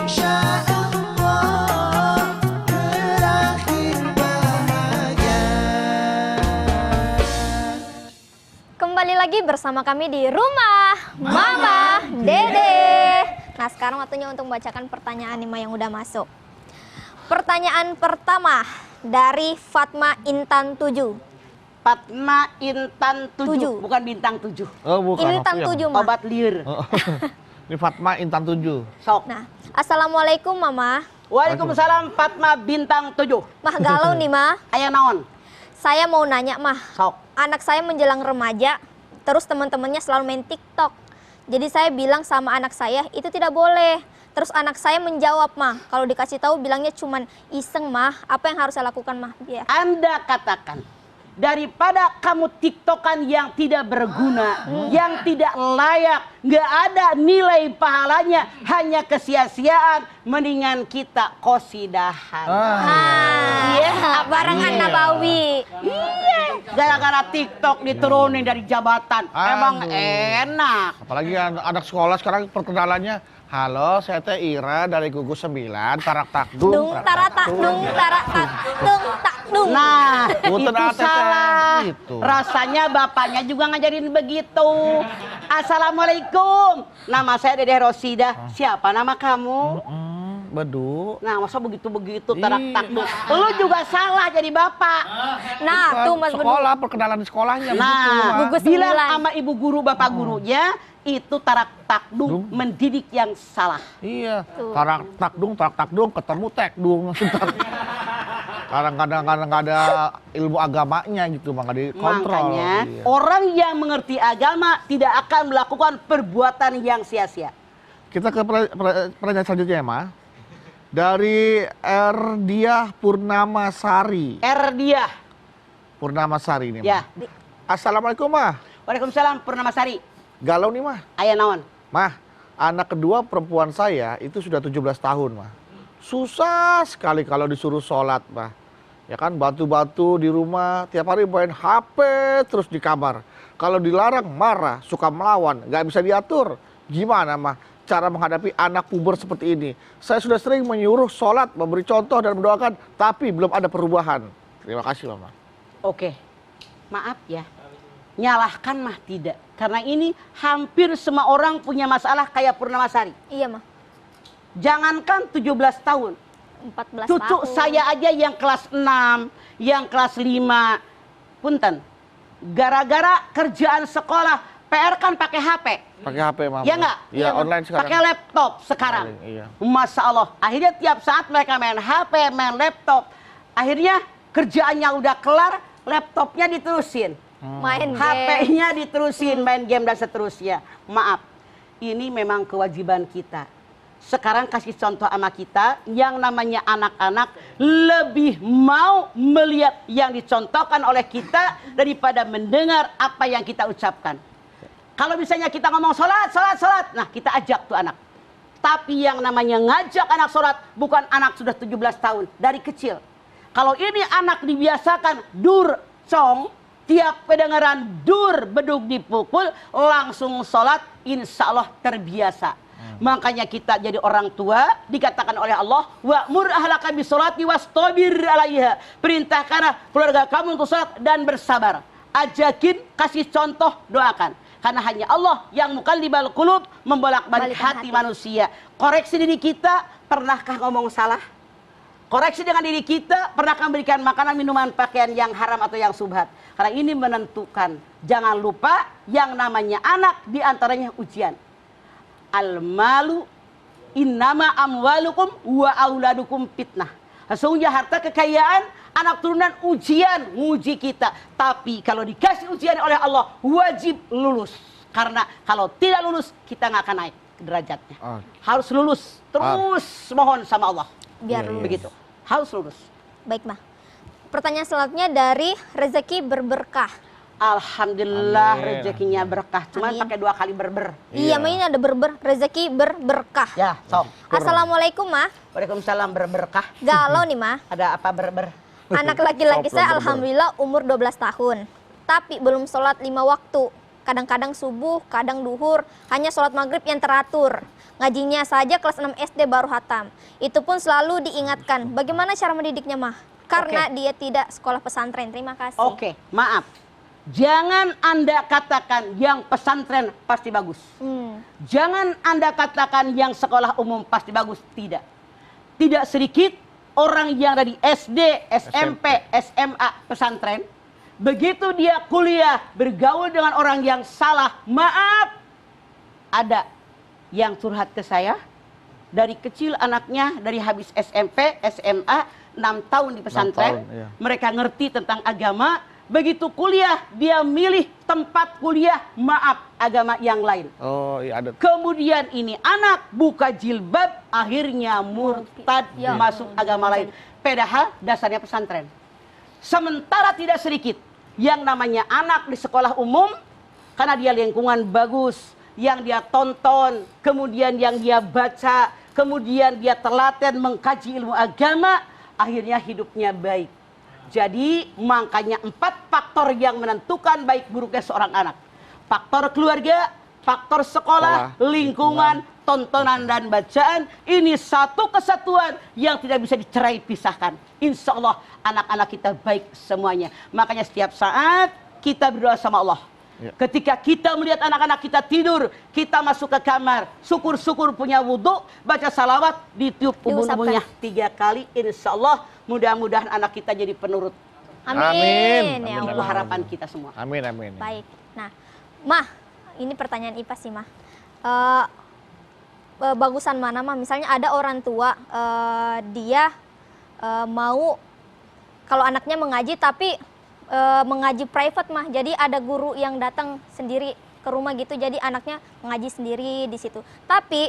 Insya Allah berakhir bahagia. Kembali lagi bersama kami di Rumah Mama Dede. Nah, sekarang waktunya untuk membacakan pertanyaan 5 yang udah masuk. Pertanyaan pertama dari Fatma Intan 7. Fatma Intan 7, Tujuh. bukan bintang 7. Oh, bukan. Intan itu 7, yang- Mah. Obat liur. Ini Fatma Intan 7. Sok. Nah, Assalamualaikum Mama. Waalaikumsalam Fatma bintang 7. Mah galau nih, Mah. Aya naon? Saya mau nanya, Mah. Sok. Anak saya menjelang remaja, terus teman-temannya selalu main TikTok. Jadi saya bilang sama anak saya, itu tidak boleh. Terus anak saya menjawab, Mah, kalau dikasih tahu bilangnya cuman iseng, Mah. Apa yang harus saya lakukan, Mah? Biar. Anda katakan, daripada kamu tiktokan yang tidak berguna, yang tidak layak, nggak ada nilai pahalanya, hanya kesia-siaan, mendingan kita kosidahan. Iya, barengan Iya. Nabawi. Iya, gara-gara TikTok diturunin dari jabatan. Emang Aduh. enak. Apalagi anak sekolah sekarang perkenalannya, halo saya Teh Ira dari Gugus 9, tarak takdung. Dung taratak dung taratak dung tak dung. Nah, Punten, itu Teteh. salah. Gitu. Rasanya bapaknya juga ngajarin begitu. Assalamualaikum. Nama saya Dede Rosida. Siapa nama kamu? Bedu. Nah, masa begitu-begitu tarak Iya. takdung. Lu juga salah jadi bapak. Nah, tuh Mas Bedu. Sekolah, perkenalan di sekolahnya begitu. Nah, Mas. Gugus bilang 9. sama ibu guru, bapak gurunya, itu tarak takdung mendidik yang salah. Iya, Tuh. tarak takdung, ketemu tekdung. Kadang-kadang nggak ada ilmu agamanya gitu, nggak dikontrol. Makanya Iya. orang yang mengerti agama tidak akan melakukan perbuatan yang sia-sia. Kita ke pertanyaan selanjutnya ya, Ma. Dari Erdiah Purnamasari. Erdiah. Purnamasari ini, Ma. Ya. Assalamualaikum, Ma. Waalaikumsalam Purnamasari. Galau nih, Ma. Aya naon? Mah, anak kedua perempuan saya itu sudah 17 tahun, Mah. Susah sekali kalau disuruh sholat, Mah. Ya kan, batu-batu di rumah, tiap hari main HP terus di kamar. Kalau dilarang marah, suka melawan, nggak bisa diatur. Gimana, Mah, cara menghadapi anak puber seperti ini? Saya sudah sering menyuruh sholat, memberi contoh dan mendoakan, tapi belum ada perubahan. Terima kasih, Mama. Oke. Maaf ya. Nyalahkan mah tidak. Karena ini hampir semua orang punya masalah kayak Purnamasari. Iya, Mah. Jangankan 17 tahun. 14 Cucu tahun. saya aja yang kelas 6, yang kelas 5. Punten. Gara-gara kerjaan sekolah, PR kan pakai HP. Pakai HP, Mama. Ya nggak? Iya, online sekarang. Pakai laptop sekarang. Iya. Masya Allah. Akhirnya tiap saat mereka main HP, main laptop. Akhirnya kerjaannya udah kelar, laptopnya diterusin. Main game. HP-nya diterusin, main game dan seterusnya. Maaf, ini memang kewajiban kita. Sekarang kasih contoh sama kita, yang namanya anak-anak lebih mau melihat yang dicontohkan oleh kita daripada mendengar apa yang kita ucapkan. Kalau misalnya kita ngomong sholat, nah kita ajak tuh anak. Tapi yang namanya ngajak anak sholat, bukan anak sudah 17 tahun, dari kecil. Kalau ini anak dibiasakan dur, cong, tiap kedengaran dur bedug dipukul, langsung sholat, insya Allah terbiasa. Makanya kita jadi orang tua, dikatakan oleh Allah, wa'mur ahlaka bisolati wastabir alaiha. Perintahkanlah keluarga kamu untuk sholat dan bersabar. Ajakin, kasih contoh, doakan. Karena hanya Allah yang mukallibal qulub, membolak-balik hati manusia. Koreksi diri kita, pernahkah ngomong salah? Koreksi dengan diri kita, pernahkah memberikan makanan, minuman, pakaian yang haram atau yang subhat? Karena ini menentukan. Jangan lupa yang namanya anak diantaranya ujian. Al-malu innama amwalukum wa auladukum fitnah. Sesungguhnya harta kekayaan, anak turunan ujian, nguji kita. Tapi kalau dikasih ujian oleh Allah, wajib lulus. Karena kalau tidak lulus, kita nggak akan naik derajatnya. Harus lulus, terus mohon sama Allah. Biar Iya, lulus. Begitu, harus lulus. Baik, Mah. Pertanyaan selanjutnya dari rezeki berberkah. Alhamdulillah Amin. rezekinya berkah. Cuman Amin. pakai 2 kali berber. Iya, Mah, ini ada rezeki berberkah. Ya, sok. Assalamualaikum, Mah. Waalaikumsalam berberkah. Galau nih, Mah. Ada apa berber? Anak laki-laki Sok, saya berber. alhamdulillah umur 12 tahun. Tapi belum sholat 5 waktu. kadang-kadang subuh, kadang duhur, hanya sholat maghrib yang teratur. Ngajinya saja kelas 6 SD baru hatam. Itu pun selalu diingatkan. Bagaimana cara mendidiknya, Mah? Karena dia tidak sekolah pesantren. Terima kasih. Oke, maaf. Jangan Anda katakan yang pesantren pasti bagus. Jangan Anda katakan yang sekolah umum pasti bagus. Tidak. Tidak sedikit orang yang dari SD, SMP, SMA, pesantren. Begitu dia kuliah bergaul dengan orang yang salah. Maaf. Ada yang curhat ke saya. Dari kecil anaknya dari habis SMP, SMA, 6 tahun di pesantren. 6 tahun, iya. Mereka ngerti tentang agama. Begitu kuliah, dia milih tempat kuliah, maaf, agama yang lain. Oh iya ada. Kemudian ini anak buka jilbab, akhirnya murtad masuk agama lain. Padahal dasarnya pesantren. Sementara tidak sedikit yang namanya anak di sekolah umum, karena dia lingkungan bagus, yang dia tonton, kemudian yang dia baca, kemudian dia telaten mengkaji ilmu agama, akhirnya hidupnya baik. Jadi makanya 4 faktor yang menentukan baik buruknya seorang anak. Faktor keluarga, faktor sekolah, lingkungan, tontonan dan bacaan. Ini satu kesatuan yang tidak bisa dicerai pisahkan. Insya Allah anak-anak kita baik semuanya. Makanya setiap saat kita berdoa sama Allah. Ketika kita melihat anak-anak kita tidur, kita masuk ke kamar, syukur-syukur punya wudhu, baca salawat, ditiup ubun-ubunnya 3 kali. Insya Allah mudah-mudahan anak kita jadi penurut. Amin. Ya Itu Allah. harapan kita semua. Amin, amin. Baik. Nah, Mah, ini pertanyaan IPA sih, Mah. Bagusan mana, Mah? Misalnya ada orang tua, dia mau kalau anaknya mengaji tapi mengaji private, Mah. Jadi ada guru yang datang sendiri ke rumah gitu. Jadi anaknya mengaji sendiri di situ. Tapi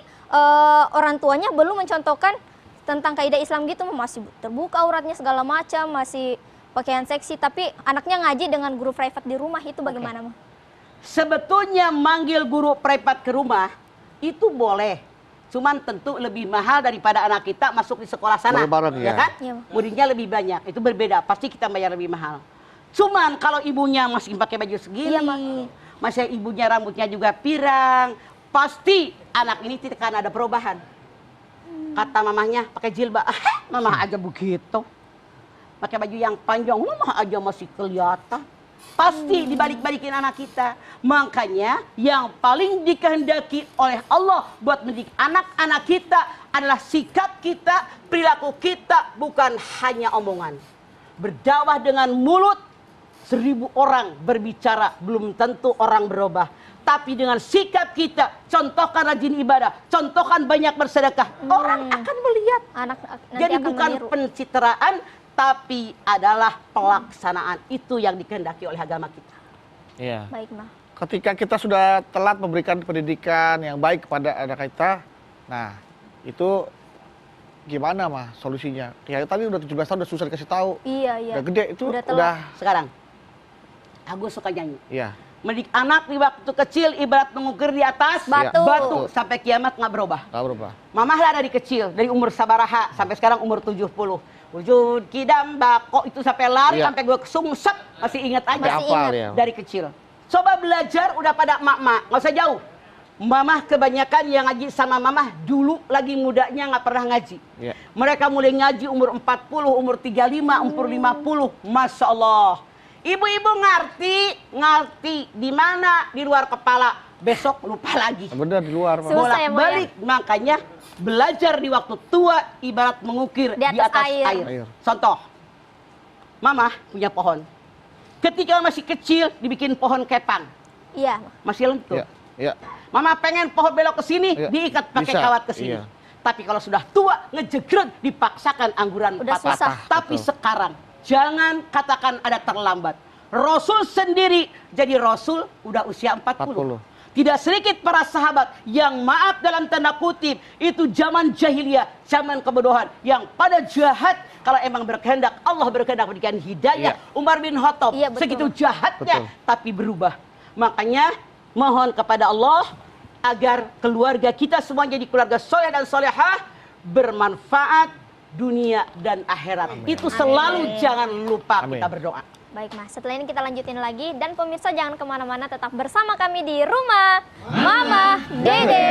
orang tuanya belum mencontohkan tentang kaidah Islam gitu, Mah. Masih terbuka auratnya segala macam, masih pakaian seksi. Tapi anaknya ngaji dengan guru private di rumah, itu bagaimana, Mah? Sebetulnya manggil guru private ke rumah itu boleh. Cuman tentu lebih mahal daripada anak kita masuk di sekolah sana. Bareng-bareng, ya ya. kan? Iya. Muridnya lebih banyak. Itu berbeda. Pasti kita bayar lebih mahal. Cuman kalau ibunya masih pakai baju segini, Iya, Mak. masih ibunya rambutnya juga pirang, pasti anak ini tidak akan ada perubahan. Kata mamahnya pakai jilbab, mamah aja begitu. Pakai baju yang panjang, mamah aja masih kelihatan. Pasti dibalik-balikin anak kita. Makanya yang paling dikehendaki oleh Allah buat mendidik anak-anak kita adalah sikap kita, perilaku kita, bukan hanya omongan. Berdakwah dengan mulut, 1000 orang berbicara, belum tentu orang berubah. Tapi dengan sikap kita, contohkan rajin ibadah, contohkan banyak bersedekah, orang akan melihat. Anak nanti Jadi akan bukan meniru. pencitraan, tapi adalah pelaksanaan. Itu yang dikehendaki oleh agama kita. Iya. Baik, Mah. Ketika kita sudah telat memberikan pendidikan yang baik kepada anak kita, nah itu gimana, Mah, solusinya? Ya tadi udah 17 tahun udah susah dikasih tahu. Iya, iya. Udah gede itu Udah telat. udah. Sekarang, aku suka nyanyi. Iya. Mendidik anak di waktu kecil ibarat mengukir di atas Batu. sampai kiamat nggak berubah. Nggak berubah. Mamah lah dari kecil, dari umur sabaraha sampai sekarang umur 70. Wujud kidam bako itu sampai lari, Iya. sampai gue kesungsep, masih ingat aja. Masih Hafal ingat. ya. Dari kecil. Coba belajar udah pada emak-emak, nggak usah jauh. Mamah kebanyakan yang ngaji sama mamah dulu lagi mudanya nggak pernah ngaji. Iya. Mereka mulai ngaji umur 40, umur 35, umur 50. Masya Allah. Ibu-ibu ngerti di mana di luar kepala. Besok lupa lagi. Bener di luar, Mah. Susah. Bolak-balik, makanya belajar di waktu tua ibarat mengukir Di atas air. Contoh, Mama punya pohon. Ketika masih kecil dibikin pohon kepang, Iya, Mah. masih lentur. Iya. Iya. Mama pengen pohon belok ke sini, Iya. diikat pakai Bisa. kawat ke sini. Iya. Tapi kalau sudah tua, ngejegreg, dipaksakan angguran Udah patah. susah. Tapi Betul. sekarang, jangan katakan ada terlambat. Rasul sendiri jadi Rasul udah usia 40. Tidak sedikit para sahabat yang maaf dalam tanda kutip, itu zaman jahiliyah, zaman kebodohan, yang pada jahat. Kalau emang berkehendak, Allah berkehendak memberikan hidayah. Iya. Umar bin Khattab Iya, betul. segitu jahatnya, Betul. tapi berubah. Makanya mohon kepada Allah agar keluarga kita semua jadi keluarga soleh dan solehah, bermanfaat dunia dan akhirat. Itu selalu jangan lupa Amin. kita berdoa. Baik Mas, setelah ini kita lanjutin lagi dan pemirsa jangan kemana-mana, tetap bersama kami di Rumah Mama Dede.